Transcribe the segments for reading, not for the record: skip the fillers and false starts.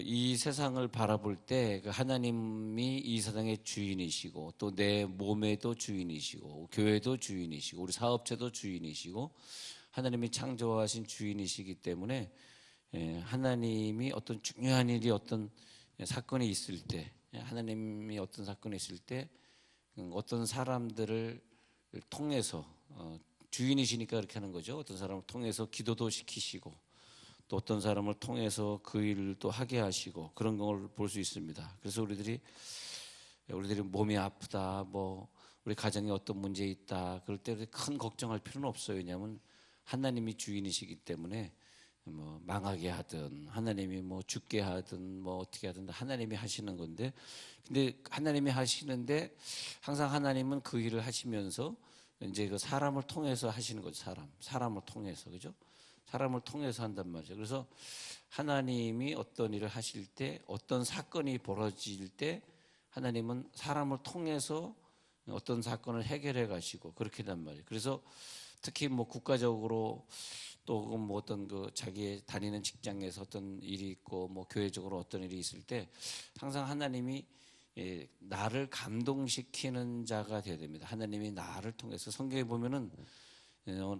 이 세상을 바라볼 때 하나님이 이 세상의 주인이시고 또 내 몸에도 주인이시고 교회도 주인이시고 우리 사업체도 주인이시고 하나님이 창조하신 주인이시기 때문에 하나님이 어떤 중요한 일이 어떤 사건이 있을 때 하나님이 어떤 사건이 있을 때 어떤 사람들을 통해서 주인이시니까 그렇게 하는 거죠. 어떤 사람을 통해서 기도도 시키시고 또 어떤 사람을 통해서 그 일을 또 하게 하시고 그런 걸 볼 수 있습니다. 그래서 우리들이 몸이 아프다, 뭐 우리 가정에 어떤 문제 있다 그럴 때 큰 걱정할 필요는 없어요. 왜냐하면 하나님이 주인이시기 때문에 뭐 망하게 하든 하나님이 뭐 죽게 하든 뭐 어떻게 하든 하나님이 하시는 건데, 근데 하나님이 하시는데 항상 하나님은 그 일을 하시면서 이제 그 사람을 통해서 하시는 거죠. 사람을 통해서, 그죠? 사람을 통해서 한단 말이죠. 그래서 하나님이 어떤 일을 하실 때, 어떤 사건이 벌어질 때 하나님은 사람을 통해서 어떤 사건을 해결해 가시고 그렇게 단 말이에요. 그래서 특히 뭐 국가적으로 또 뭐 어떤 그 자기 다니는 직장에서 어떤 일이 있고 뭐 교회적으로 어떤 일이 있을 때 항상 하나님이 나를 감동시키는 자가 되어야 됩니다. 하나님이 나를 통해서 성경에 보면은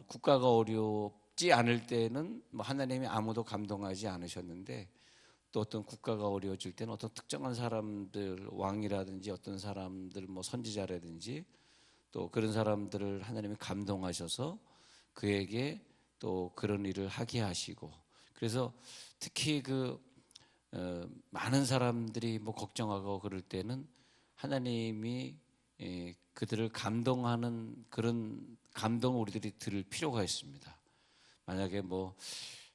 국가가 어렵지 않을 때는 뭐 하나님이 아무도 감동하지 않으셨는데 또 어떤 국가가 어려워질 때는 어떤 특정한 사람들, 왕이라든지 어떤 사람들 뭐 선지자라든지 또 그런 사람들을 하나님이 감동하셔서 그에게 또 그런 일을 하게 하시고, 그래서 특히 많은 사람들이 뭐 걱정하고 그럴 때는 하나님이 그들을 감동하는 그런 감동을 우리들이 들을 필요가 있습니다. 만약에 뭐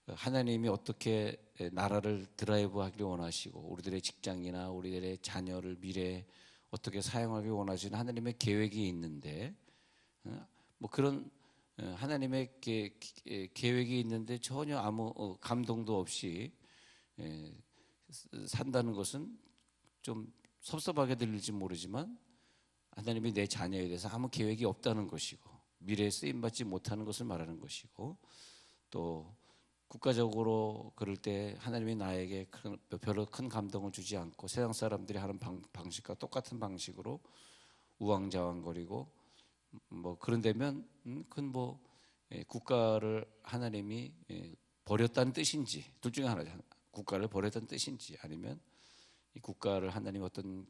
하나님이 어떻게 나라를 드라이브하기를 원하시고 우리들의 직장이나 우리들의 자녀를 미래에 어떻게 사용하기 원하시는 하나님의 계획이 있는데 뭐 그런 하나님의 계획이 있는데 전혀 아무 감동도 없이 산다는 것은 좀 섭섭하게 들릴지 모르지만 하나님이 내 자녀에 대해서 아무 계획이 없다는 것이고 미래에 쓰임받지 못하는 것을 말하는 것이고, 또 국가적으로 그럴 때 하나님이 나에게 별로 큰 감동을 주지 않고 세상 사람들이 하는 방식과 똑같은 방식으로 우왕좌왕거리고 뭐 그런 데면 그건 뭐 국가를 하나님이 버렸다는 뜻인지 둘 중에 하나죠. 국가를 버렸다는 뜻인지 아니면 이 국가를 하나님 어떤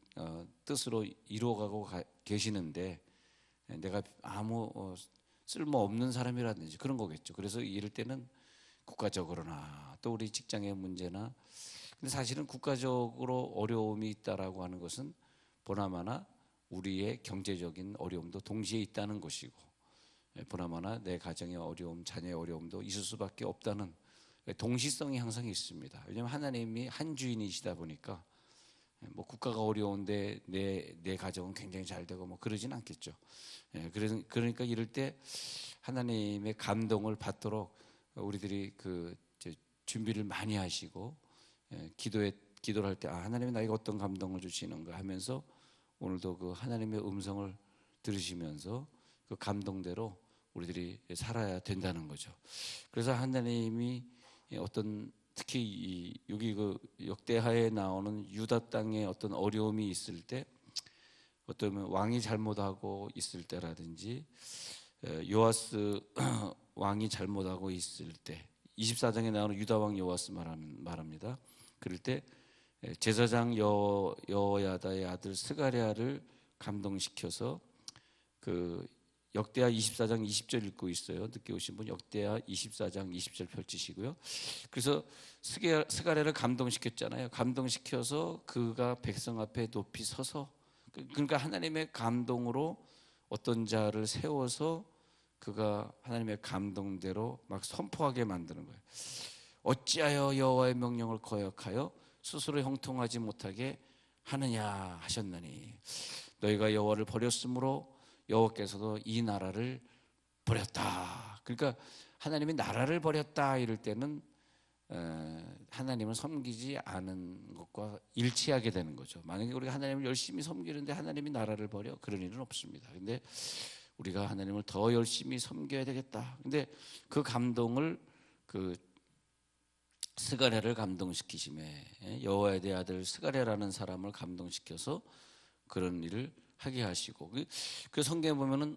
뜻으로 이루어가고 계시는데 내가 아무 쓸모없는 사람이라든지 그런 거겠죠. 그래서 이럴 때는 국가적으로나 또 우리 직장의 문제나, 근데 사실은 국가적으로 어려움이 있다라고 하는 것은 보나마나 우리의 경제적인 어려움도 동시에 있다는 것이고 보나마나 내 가정의 어려움, 자녀의 어려움도 있을 수밖에 없다는 동시성이 항상 있습니다. 왜냐하면 하나님이 한 주인이시다 보니까 뭐 국가가 어려운데 내 가정은 굉장히 잘 되고 뭐 그러진 않겠죠. 그러니까 이럴 때 하나님의 감동을 받도록 우리들이 준비를 많이 하시고 기도를 할 때 하나님이 나에게 어떤 감동을 주시는가 하면서 오늘도 그 하나님의 음성을 들으시면서 그 감동대로 우리들이 살아야 된다는 거죠. 그래서 하나님이 어떤 특히 여기 역대하에 나오는 유다 땅에 어떤 어려움이 있을 때, 어떤 왕이 잘못하고 있을 때라든지 요아스 왕이 잘못하고 있을 때 24장에 나오는 유다 왕 요아스 말합니다. 그럴 때 제사장 여호야다의 아들 스가랴를 감동시켜서 역대하 24장 20절 읽고 있어요. 늦게 오신 분 역대하 24장 20절 펼치시고요. 그래서 스가랴를 감동시켰잖아요. 감동시켜서 그가 백성 앞에 높이 서서, 그러니까 하나님의 감동으로 어떤 자를 세워서 그가 하나님의 감동대로 막 선포하게 만드는 거예요. 어찌하여 여호와의 명령을 거역하여 스스로 형통하지 못하게 하느냐 하셨나니 너희가 여호와를 버렸으므로 여호와께서도 이 나라를 버렸다. 그러니까 하나님이 나라를 버렸다 이럴 때는 하나님을 섬기지 않은 것과 일치하게 되는 거죠. 만약에 우리가 하나님을 열심히 섬기는데 하나님이 나라를 버려, 그런 일은 없습니다. 근데 우리가 하나님을 더 열심히 섬겨야 되겠다. 근데 그 감동을 그 스가랴를 감동시키심에, 여호와의 내 아들 스가랴라는 사람을 감동시켜서 그런 일을 하게 하시고, 그 성경에 보면은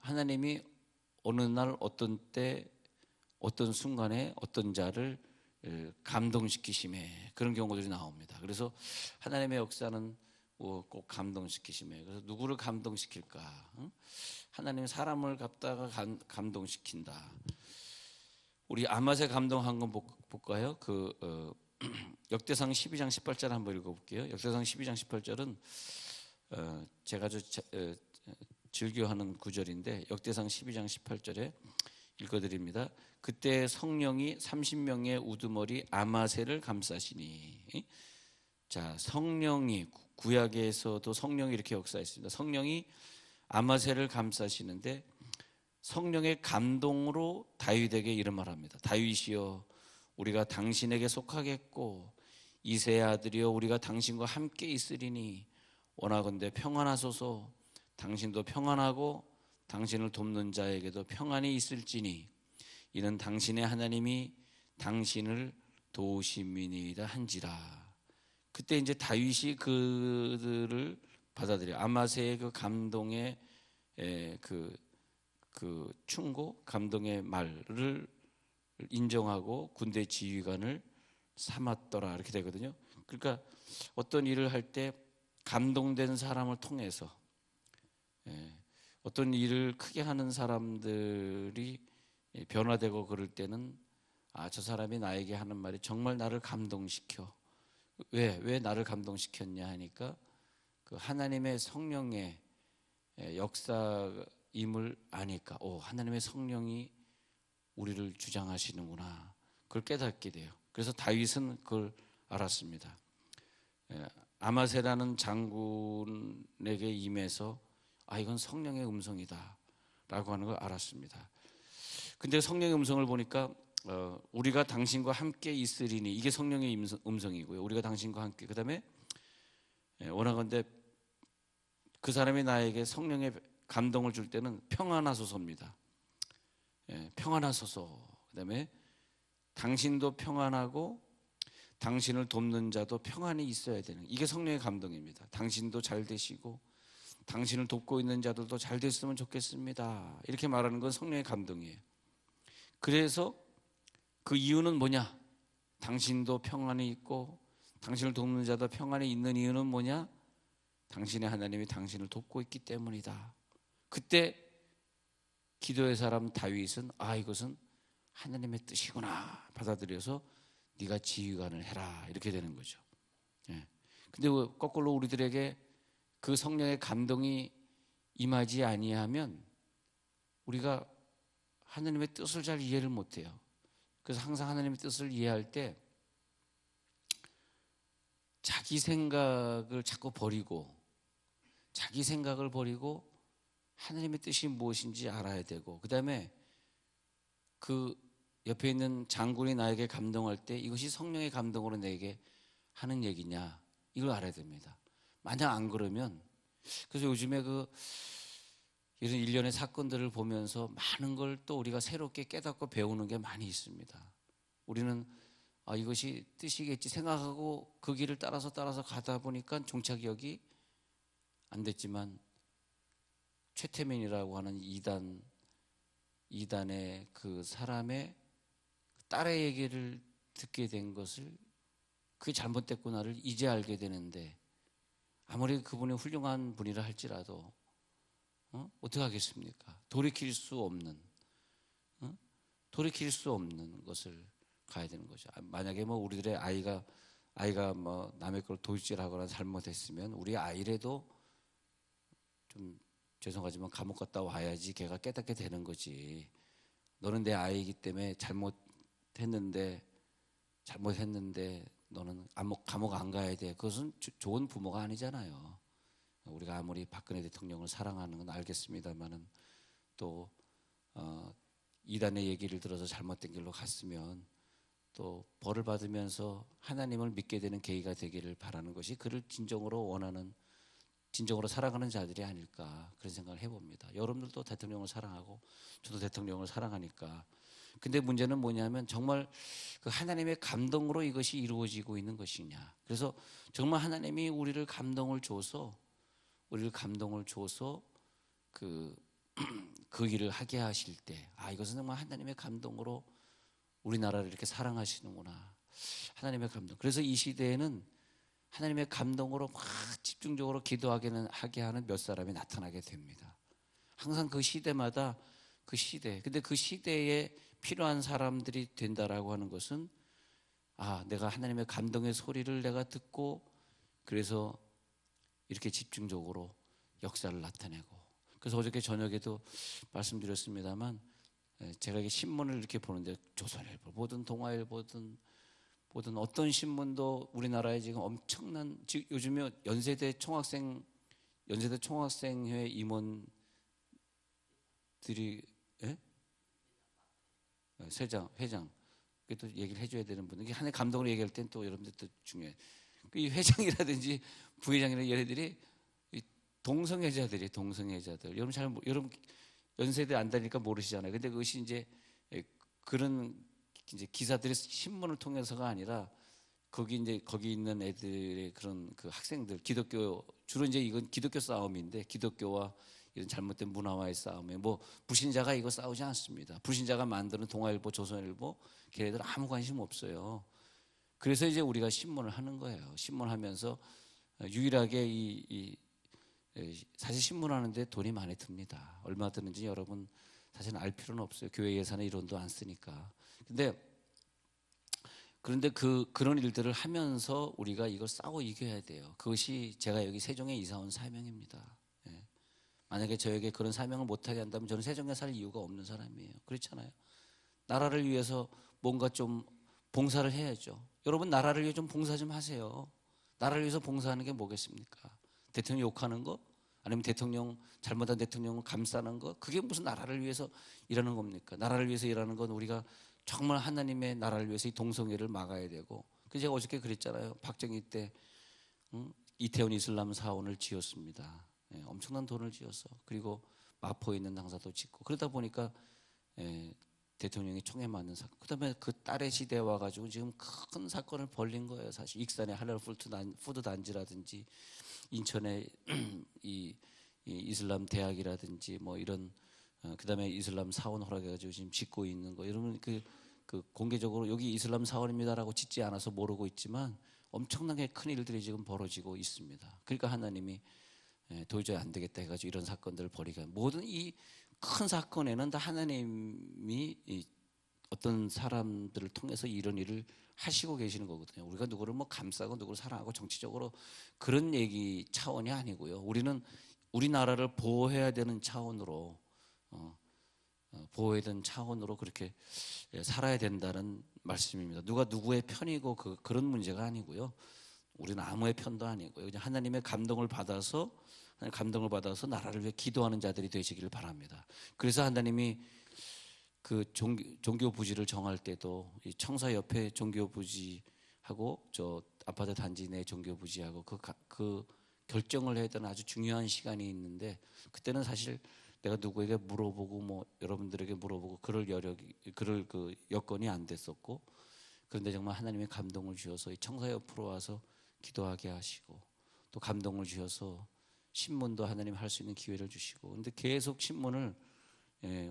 하나님이 어느 날 어떤 때 어떤 순간에 어떤 자를 감동시키심에, 그런 경우들이 나옵니다. 그래서 하나님의 역사는 꼭 감동시키심에, 그래서 누구를 감동시킬까? 하나님 사람을 갖다가 감동시킨다. 우리 아맛에 감동한 건 볼까요? 역대상 12장 18절 한번 읽어볼게요. 역대상 12장 18절은 제가 아주 즐겨하는 구절인데, 역대상 12장 18절에 읽어드립니다. 그때 성령이 30명의 우두머리 아마새를 감싸시니. 자, 성령이, 구약에서도 성령이 이렇게 역사했습니다. 성령이 아마새를 감싸시는데, 성령의 감동으로 다윗에게 이런 말을 합니다. 다윗이여, 우리가 당신에게 속하겠고 이새의 아들이여, 우리가 당신과 함께 있으리니 원하건대 평안하소서. 당신도 평안하고 당신을 돕는 자에게도 평안이 있을지니 이는 당신의 하나님이 당신을 도우심이니이다 한지라. 그때 이제 다윗이 그들을 받아들여 아마새의 그 감동의 그 충고, 감동의 말을 인정하고 군대 지휘관을 삼았더라, 이렇게 되거든요. 그러니까 어떤 일을 할 때 감동된 사람을 통해서, 어떤 일을 크게 하는 사람들이 변화되고 그럴 때는, 저 사람이 나에게 하는 말이 정말 나를 감동시켜. 왜 나를 감동시켰냐 하니까 그 하나님의 성령의 역사임을 아니까, 하나님의 성령이 우리를 주장하시는구나, 그걸 깨닫게 돼요. 그래서 다윗은 그걸 알았습니다. 아마새라는 장군에게 임해서 이건 성령의 음성이다 라고 하는 걸 알았습니다. 근데 성령의 음성을 보니까 우리가 당신과 함께 있으리니, 이게 성령의 음성이고요. 우리가 당신과 함께, 그 다음에 원하건대, 그 사람이 나에게 성령의 감동을 줄 때는 평안하소서입니다. 평안하소서. 그 다음에 당신도 평안하고 당신을 돕는 자도 평안이 있어야 되는, 이게 성령의 감동입니다. 당신도 잘 되시고 당신을 돕고 있는 자들도 잘 됐으면 좋겠습니다, 이렇게 말하는 건 성령의 감동이에요. 그래서 그 이유는 뭐냐? 당신도 평안이 있고 당신을 돕는 자도 평안이 있는 이유는 뭐냐? 당신의 하나님이 당신을 돕고 있기 때문이다. 그때 기도의 사람 다윗은 이것은 하나님의 뜻이구나 받아들여서 네가 지휘관을 해라, 이렇게 되는 거죠. 근데 거꾸로 우리들에게 그 성령의 감동이 임하지 아니하면 우리가 하나님의 뜻을 잘 이해를 못해요. 그래서 항상 하나님의 뜻을 이해할 때 자기 생각을 자꾸 버리고, 자기 생각을 버리고 하나님의 뜻이 무엇인지 알아야 되고, 그 다음에 그 옆에 있는 장군이 나에게 감동할 때 이것이 성령의 감동으로 내게 하는 얘기냐, 이걸 알아야 됩니다. 만약 안 그러면, 그래서 요즘에 이런 일련의 사건들을 보면서 많은 걸 또 우리가 새롭게 깨닫고 배우는 게 많이 있습니다. 우리는 이것이 뜻이겠지 생각하고 그 길을 따라서 가다 보니까 종착역이 안 됐지만, 최태민이라고 하는 이단의 그 사람의 딸의 얘기를 듣게 된 것을, 그게 잘못됐구나를 이제 알게 되는데, 아무리 그분이 훌륭한 분이라 할지라도 어떻게 하겠습니까? 돌이킬 수 없는 것을 가야 되는 거죠. 만약에 우리들의 아이가 남의 걸 도둑질하거나 잘못했으면 우리 아이라도 좀 죄송하지만 감옥 갔다 와야지 걔가 깨닫게 되는 거지. 너는 내 아이이기 때문에 잘못했는데 너는 감옥 안 가야 돼. 그것은 좋은 부모가 아니잖아요. 우리가 아무리 박근혜 대통령을 사랑하는 건 알겠습니다만은, 또 이단의 얘기를 들어서 잘못된 길로 갔으면 또 벌을 받으면서 하나님을 믿게 되는 계기가 되기를 바라는 것이 그를 진정으로 원하는, 진정으로 사랑하는 자들이 아닐까, 그런 생각을 해봅니다. 여러분들도 대통령을 사랑하고 저도 대통령을 사랑하니까. 근데 문제는 뭐냐면 정말 그 하나님의 감동으로 이것이 이루어지고 있는 것이냐. 그래서 정말 하나님이 우리를 감동을 줘서 그 일을 하게 하실 때, 이것은 정말 하나님의 감동으로 우리나라를 이렇게 사랑하시는구나. 하나님의 감동. 그래서 이 시대에는 하나님의 감동으로 막 집중적으로 하게 하는 몇 사람이 나타나게 됩니다. 항상 그 시대마다 근데 그 시대에 필요한 사람들이 된다라고 하는 것은 내가 하나님의 감동의 소리를 내가 듣고 그래서 이렇게 집중적으로 역사를 나타내고. 그래서 어저께 저녁에도 말씀드렸습니다만 제가 이게 신문을 이렇게 보는데 조선일보 보든 동아일보든 어떤 신문도 우리나라에 지금 엄청난, 지금 요즘에 연세대 총학생회 임원들이 회장 또 얘기를 해줘야 되는 분들, 이게 하나의 감동으로 얘기할 땐 또 여러분들 또 중요해. 이 회장이라든지 부회장이라든지 얘네들이 동성애자들. 여러분 연세대 안 다니까 모르시잖아요. 근데 그것이 이제 그런 이제 기사들이 신문을 통해서가 아니라 거기 있는 애들의 그런 그 학생들, 주로 이제 이건 기독교 싸움인데, 기독교와 이런 잘못된 문화와의 싸움에 불신자가 이거 싸우지 않습니다. 불신자가 만드는 동아일보, 조선일보 걔네들 아무 관심 없어요. 그래서 이제 우리가 신문을 하는 거예요. 신문하면서 유일하게 사실 신문하는데 돈이 많이 듭니다. 얼마 드는지 여러분 사실 알 필요는 없어요. 교회 예산에 1원도 안 쓰니까. 그런데 그런 일들을 하면서 우리가 이걸 싸워 이겨야 돼요. 그것이 제가 여기 세종에 이사 온 사명입니다. 만약에 저에게 그런 사명을 못하게 한다면 저는 세종에 살 이유가 없는 사람이에요. 그렇잖아요. 나라를 위해서 뭔가 좀 봉사를 해야죠. 여러분 나라를 위해 좀 봉사 좀 하세요. 나라를 위해서 봉사하는 게 뭐겠습니까? 대통령 욕하는 거? 아니면 잘못한 대통령을 감싸는 거? 그게 무슨 나라를 위해서 일하는 겁니까? 나라를 위해서 일하는 건 우리가 정말 하나님의 나라를 위해서 이 동성애를 막아야 되고. 그래서 제가 어저께 그랬잖아요. 박정희 때 이태원 이슬람 사원을 지었습니다. 엄청난 돈을 지어서. 그리고 마포에 있는 당사도 짓고. 그러다 보니까 대통령이 총에 맞는 사건. 그다음에 그 딸의 시대에 와가지고 지금 큰 사건을 벌린 거예요. 사실 익산의 할랄 푸드 단지라든지 인천의 이 이슬람 대학이라든지 이런 그다음에 이슬람 사원 허락해가지고 지금 짓고 있는 거. 여러분 그 공개적으로 여기 이슬람 사원입니다라고 짓지 않아서 모르고 있지만 엄청나게 큰 일들이 지금 벌어지고 있습니다. 그러니까 하나님이 도저히 안 되겠다 해가지고 이런 사건들을 벌이게. 모든 이 큰 사건에는 다 하나님이 어떤 사람들을 통해서 이런 일을 하시고 계시는 거거든요. 우리가 누구를 감싸고 누구를 사랑하고 정치적으로 그런 얘기 차원이 아니고요. 우리는 우리나라를 보호해야 되는 차원으로 그렇게 살아야 된다는 말씀입니다. 누가 누구의 편이고 그런 문제가 아니고요. 우리는 아무의 편도 아니고요. 그냥 하나님의 감동을 받아서 나라를 위해 기도하는 자들이 되시기를 바랍니다. 그래서 하나님이 그 종교 부지를 정할 때도 이 청사 옆에 종교 부지하고 저 아파트 단지 내 종교 부지하고 그 결정을 해야 되는 아주 중요한 시간이 있는데, 그때는 사실 내가 누구에게 물어보고 여러분들에게 물어보고 그럴 그 여건이 안 됐었고, 그런데 정말 하나님의 감동을 주셔서 이 청사 옆으로 와서 기도하게 하시고, 또 감동을 주셔서 신문도 하나님 할 수 있는 기회를 주시고. 근데 계속 신문을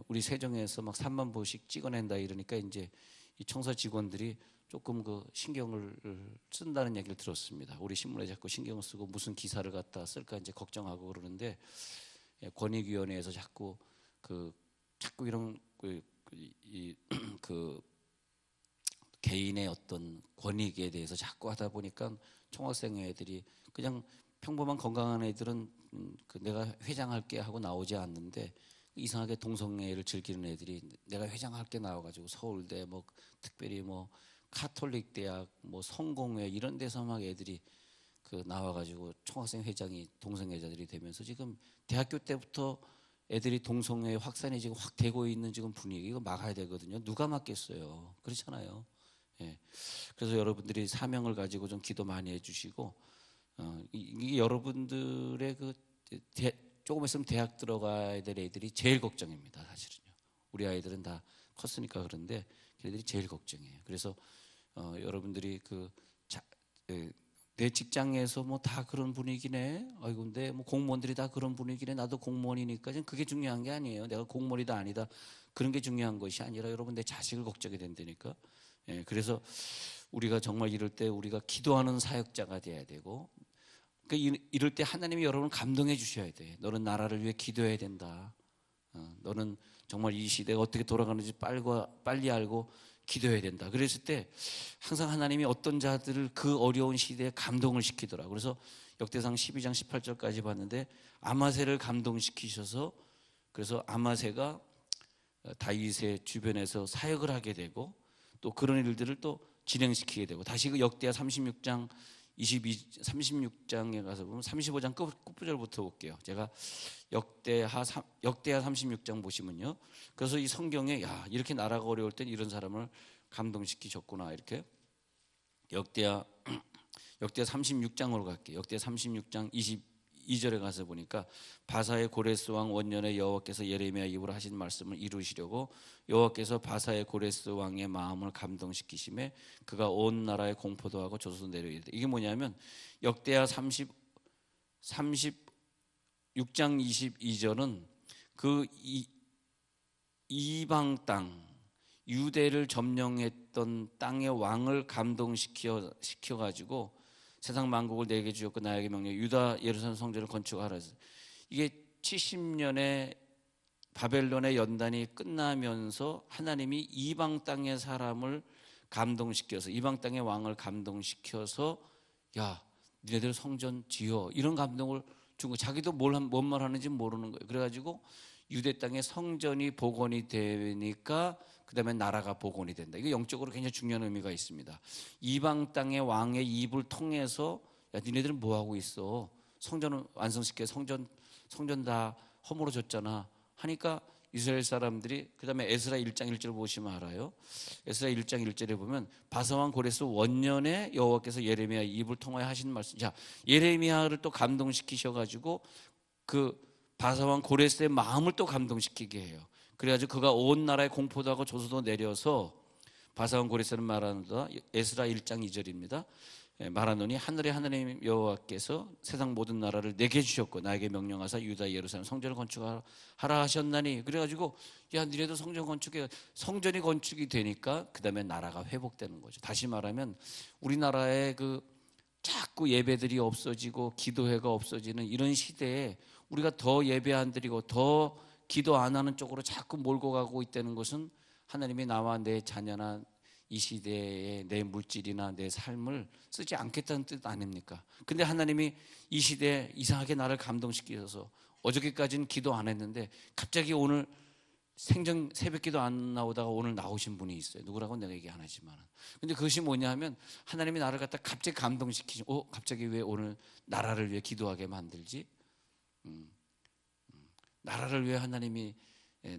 우리 세종에서 막 3만 부씩 찍어낸다 이러니까 이제 이 청사 직원들이 조금 그 신경을 쓴다는 얘기를 들었습니다. 우리 신문에 자꾸 신경을 쓰고 무슨 기사를 갖다 쓸까 이제 걱정하고 그러는데, 권익위원회에서 자꾸 이런 개인의 어떤 권익에 대해서 자꾸 하다 보니까 총학생 애들이 그냥 평범한 건강한 애들은 내가 회장할게 하고 나오지 않는데, 이상하게 동성애를 즐기는 애들이 내가 회장할게 나와가지고 서울대 특별히 카톨릭 대학 성공회 이런 데서 막 애들이 나와가지고 총학생 회장이 동성애자들이 되면서 지금 대학교 때부터 애들이 동성애 확산이 지금 확 되고 있는 지금 분위기, 이거 막아야 되거든요. 누가 막겠어요? 그렇잖아요. 예. 그래서 여러분들이 사명을 가지고 좀 기도 많이 해주시고, 이게 여러분들의 조금 있으면 대학 들어가야 될 애들이 제일 걱정입니다. 사실은요. 우리 아이들은 다 컸으니까 그런데 걔들이 제일 걱정이에요. 그래서 여러분들이 내 직장에서 뭐 다 그런 분위기네. 아이고, 근데 뭐 공무원들이 다 그런 분위기네. 나도 공무원이니까 그게 중요한 게 아니에요. 내가 공무원이다 아니다 그런 게 중요한 것이 아니라 여러분 내 자식을 걱정이 된다니까. 예, 그래서 우리가 정말 이럴 때 우리가 기도하는 사역자가 돼야 되고, 이럴 때 하나님이 여러분을 감동해 주셔야 돼. 너는 나라를 위해 기도해야 된다. 너는 정말 이 시대가 어떻게 돌아가는지 빨리 알고 기도해야 된다. 그랬을 때 항상 하나님이 어떤 자들을 그 어려운 시대에 감동을 시키더라. 그래서 역대상 12장 18절까지 봤는데 아마새를 감동시키셔서, 그래서 아마새가 다윗의 주변에서 사역을 하게 되고 또 그런 일들을 또 진행시키게 되고, 다시 그 역대하 36장 36장에 가서 보면 35장 끝부절부터 볼게요. 제가 역대하 36장 보시면요. 그래서 이 성경에 이렇게 나라가 어려울 땐 이런 사람을 감동시키셨구나. 이렇게 역대하 36장으로 갈게요. 역대하 36장 22절에 가서 보니까 바사의 고레스 왕 원년에 여호와께서 예레미야 입으로 하신 말씀을 이루시려고 여호와께서 바사의 고레스 왕의 마음을 감동시키심에 그가 온 나라에 공포도 하고 조소도 내려이르되, 이게 뭐냐면 역대하 36장 22절은 그 이방 땅 유대를 점령했던 땅의 왕을 감동시켜 가지고 세상 만국을 내게 주었고 나에게 명령 유다 예루살렘 성전을 건축하라 해서, 이게 70년의 바벨론의 연단이 끝나면서 하나님이 이방 땅의 사람을 감동시켜서, 이방 땅의 왕을 감동시켜서 니네들 성전 지어, 이런 감동을 준 거. 자기도 뭔 말 하는지 모르는 거예요. 그래가지고 유대 땅의 성전이 복원이 되니까 그 다음에 나라가 복원이 된다. 이게 영적으로 굉장히 중요한 의미가 있습니다. 이방 땅의 왕의 입을 통해서 니네들은 뭐하고 있어? 성전을 완성시켜, 성전 다 허물어졌잖아 하니까 이스라엘 사람들이, 그 다음에 에스라 1장 1절 보시면 알아요. 에스라 1장 1절에 보면 바사왕 고레스 원년에 여호와께서 예레미야 입을 통하여 하신 말씀. 자, 예레미야를 또 감동시키셔가지고 그 바사왕 고레스의 마음을 또 감동시키게 해요. 그래가지고 그가 온 나라에 공포도 하고 조소도 내려서, 바사왕 고레스는 말하는다. 에스라 1장 2절입니다. 말하노니 하늘의 하나님 여호와께서 세상 모든 나라를 내게 주셨고 나에게 명령하사 유다 예루살렘 성전을 건축하라 하셨나니, 그래가지고 니네도 성전 건축해. 성전이 건축이 되니까 그 다음에 나라가 회복되는 거죠. 다시 말하면 우리나라의 자꾸 예배들이 없어지고 기도회가 없어지는 이런 시대에 우리가 더 예배 안 드리고 더 기도 안 하는 쪽으로 자꾸 몰고 가고 있다는 것은 하나님이 나와 내 자녀나 이 시대에 내 물질이나 내 삶을 쓰지 않겠다는 뜻 아닙니까? 근데 하나님이 이 시대에 이상하게 나를 감동시키셔서, 어저께까지는 기도 안 했는데 갑자기 오늘 생전 새벽 기도 안 나오다가 오늘 나오신 분이 있어요. 누구라고 내가 얘기 안 하지만. 근데 그것이 뭐냐 하면 하나님이 나를 갖다 갑자기 감동시키시고, 갑자기 왜 오늘 나라를 위해 기도하게 만들지? 나라를 위해 하나님이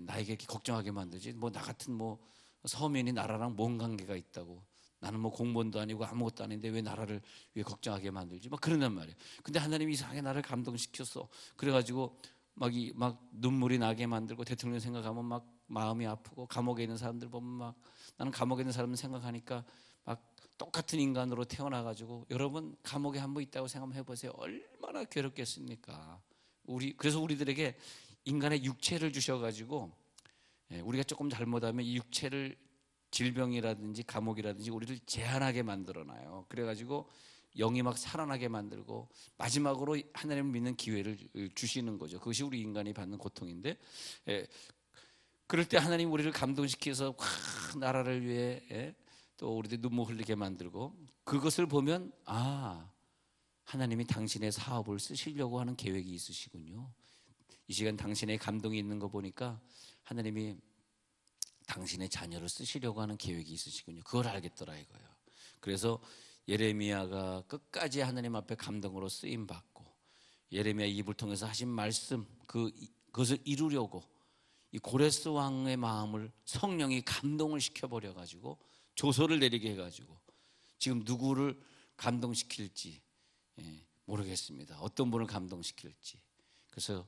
나에게 걱정하게 만들지? 뭐 나 같은 서민이 나라랑 뭔 관계가 있다고? 나는 공무원도 아니고 아무것도 아닌데 왜 나라를 위해 걱정하게 만들지? 막 그런단 말이에요. 근데 하나님이 이상하게 나를 감동시켰어. 그래가지고 막 눈물이 나게 만들고, 대통령 생각하면 막 마음이 아프고, 감옥에 있는 사람들 보면 막, 나는 감옥에 있는 사람 생각하니까 막 똑같은 인간으로 태어나가지고, 여러분 감옥에 한번 있다고 생각해 보세요. 얼마나 괴롭겠습니까? 그래서 우리들에게 인간의 육체를 주셔가지고, 우리가 조금 잘못하면 이 육체를 질병이라든지 감옥이라든지 우리를 제한하게 만들어놔요. 그래가지고 영이 막 살아나게 만들고 마지막으로 하나님을 믿는 기회를 주시는 거죠. 그것이 우리 인간이 받는 고통인데, 그럴 때 하나님 우리를 감동시켜서 확 나라를 위해 또 우리들 눈물 흘리게 만들고, 그것을 보면 하나님이 당신의 사업을 쓰시려고 하는 계획이 있으시군요. 이 시간 당신의 감동이 있는 거 보니까 하나님이 당신의 자녀를 쓰시려고 하는 계획이 있으시군요. 그걸 알겠더라 이거예요. 그래서 예레미야가 끝까지 하나님 앞에 감동으로 쓰임 받고, 예레미야 입을 통해서 하신 말씀 그것을 이루려고 이 고레스 왕의 마음을 성령이 감동을 시켜버려 가지고 조소를 내리게 해가지고 지금 누구를 감동시킬지 모르겠습니다. 어떤 분을 감동시킬지. 그래서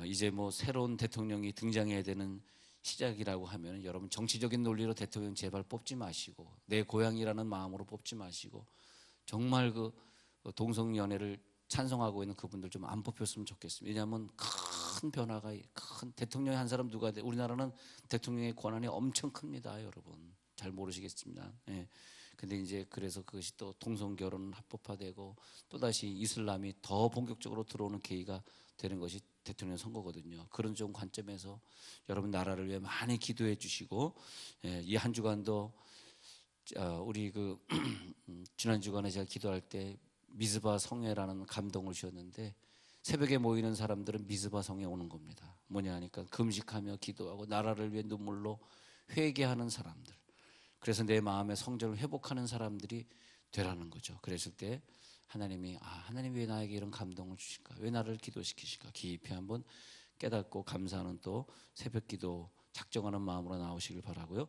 이제 뭐 새로운 대통령이 등장해야 되는 시작이라고 하면 여러분 정치적인 논리로 대통령 제발 뽑지 마시고 내 고향이라는 마음으로 뽑지 마시고 정말 그 동성연애를 찬성하고 있는 그분들 좀 안 뽑혔으면 좋겠습니다. 왜냐하면 큰 변화가 큰 대통령이 한 사람 누가 돼? 우리나라는 대통령의 권한이 엄청 큽니다, 여러분. 잘 모르시겠습니다. 근데 이제 그래서 그것이 또 동성 결혼은 합법화되고 또 다시 이슬람이 더 본격적으로 들어오는 계기가 되는 것이 대통령 선거거든요. 그런 좀 관점에서 여러분 나라를 위해 많이 기도해 주시고 이 한 주간도 우리 그 지난 주간에 제가 기도할 때 미스바 성회라는 감동을 주셨는데 새벽에 모이는 사람들은 미스바 성에 오는 겁니다. 뭐냐 하니까 금식하며 기도하고 나라를 위해 눈물로 회개하는 사람들. 그래서 내 마음의 성전을 회복하는 사람들이 되라는 거죠. 그랬을 때 하나님이 하나님 왜 나에게 이런 감동을 주실까? 왜 나를 기도시키실까? 깊이 한번 깨닫고 감사하는 또 새벽 기도 작정하는 마음으로 나오시길 바라고요.